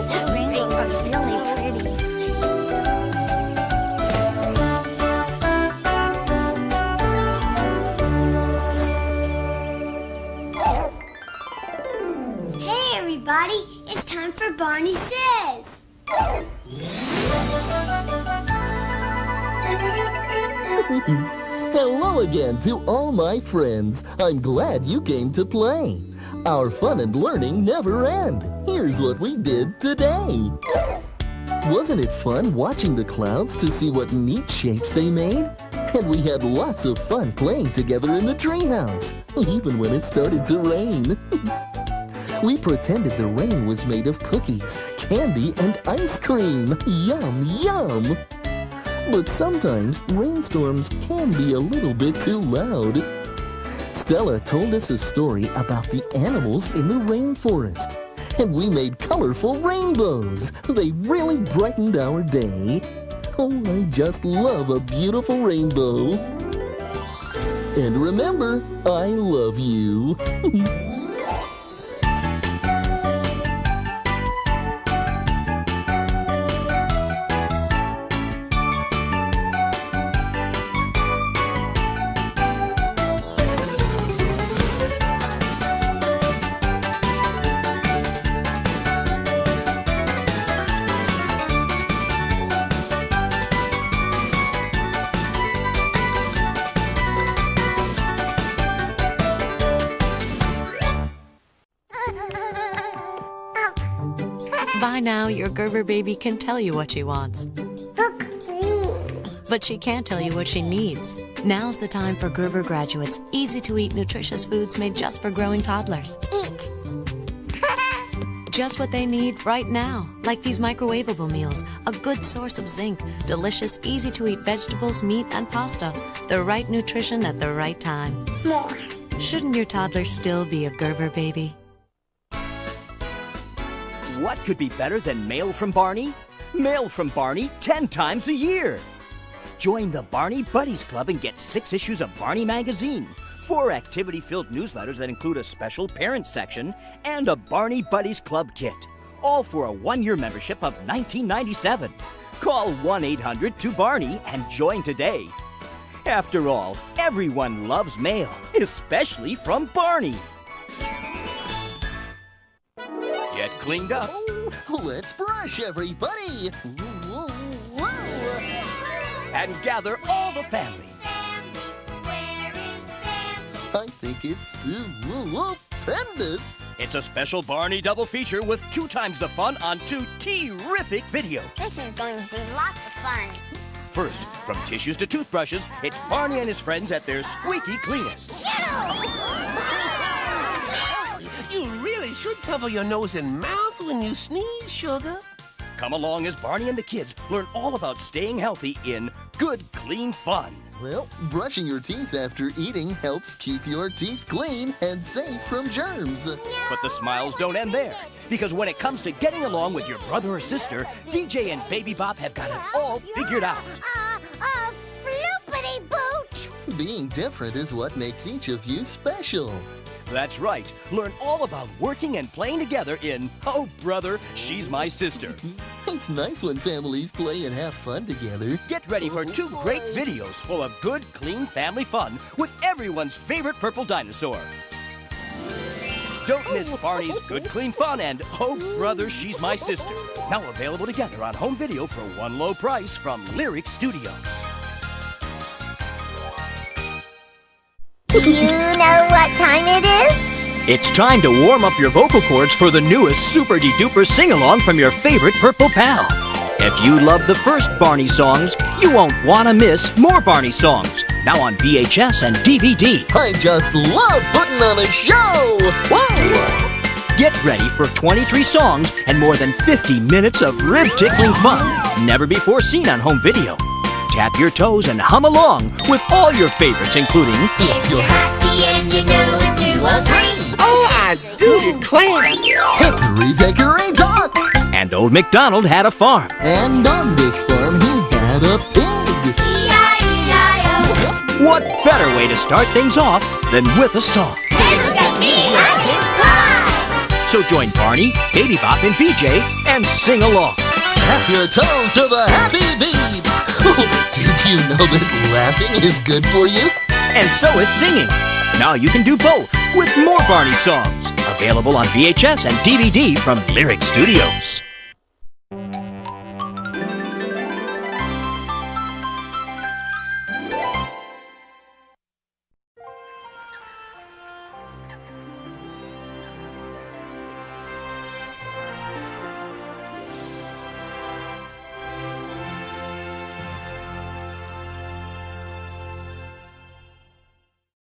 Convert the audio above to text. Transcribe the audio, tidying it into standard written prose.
That rainbow was really pretty. Hey everybody, it's time for Barney Says. Hello again to all my friends. I'm glad you came to play. Our fun and learning never end. Here's what we did today. Wasn't it fun watching the clouds to see what neat shapes they made? And we had lots of fun playing together in the treehouse, even when it started to rain. We pretended the rain was made of cookies, candy, and ice cream. Yum, yum! But sometimes rainstorms can be a little bit too loud. Stella told us a story about the animals in the rainforest. And we made colorful rainbows. They really brightened our day. Oh, I just love a beautiful rainbow. And remember, I love you. By now, your Gerber baby can tell you what she wants. Book me. But she can't tell you what she needs. Now's the time for Gerber graduates' easy-to-eat, nutritious foods made just for growing toddlers. Eat. Just what they need right now, like these microwavable meals, a good source of zinc, delicious, easy-to-eat vegetables, meat, and pasta. The right nutrition at the right time. More. Shouldn't your toddler still be a Gerber baby? What could be better than mail from Barney? Mail from Barney 10 times a year. Join the Barney Buddies Club and get 6 issues of Barney magazine, 4 activity-filled newsletters that include a special parent section, and a Barney Buddies Club kit, all for a 1-year membership of $19.97. Call 1-800-2-BARNEY and join today. After all, everyone loves mail, especially from Barney. Get cleaned up. Oh, let's brush, everybody. Whoa, whoa. And gather all the family. I think it's stupendous. It's a special Barney double feature with 2 times the fun on 2 terrific videos. This is going to be lots of fun. First, from tissues to toothbrushes, it's Barney and his friends at their squeaky cleanest. You really should cover your nose and mouth when you sneeze, sugar. Come along as Barney and the kids learn all about staying healthy in Good Clean Fun. Well, brushing your teeth after eating helps keep your teeth clean and safe from germs. But the smiles don't end there, because when it comes to getting along with your brother or sister, BJ and Baby Bop have got it all figured out. Floopity boot. Being different is what makes each of you special. That's right. Learn all about working and playing together in Oh Brother, She's My Sister. It's nice when families play and have fun together. Get ready for 2 great videos full of good, clean family fun with everyone's favorite purple dinosaur. Don't miss Barney's Good Clean Fun and Oh Brother, She's My Sister. Now available together on home video for one low price from Lyric Studios. You know what time it is? It's time to warm up your vocal cords for the newest super-de-duper sing-along from your favorite Purple Pal. If you love the first Barney songs, you won't want to miss more Barney songs. Now on VHS and DVD. I just love putting on a show! Whoa! Get ready for 23 songs and more than 50 minutes of rib-tickling fun. Never before seen on home video. Tap your toes and hum along with all your favorites, including If you're happy and you know it, 2 or 3. Oh, I do declare. Hickory dickory dock! And Old MacDonald Had a Farm. And on this farm he had a pig. E-I-E-I-O. What better way to start things off than with a song? Hey, look at me, I can fly. So join Barney, Baby Bop, and BJ and sing along. Tap your toes to the happy beats. Did you know that laughing is good for you? And so is singing. Now you can do both with more Barney songs. Available on VHS and DVD from Lyric Studios.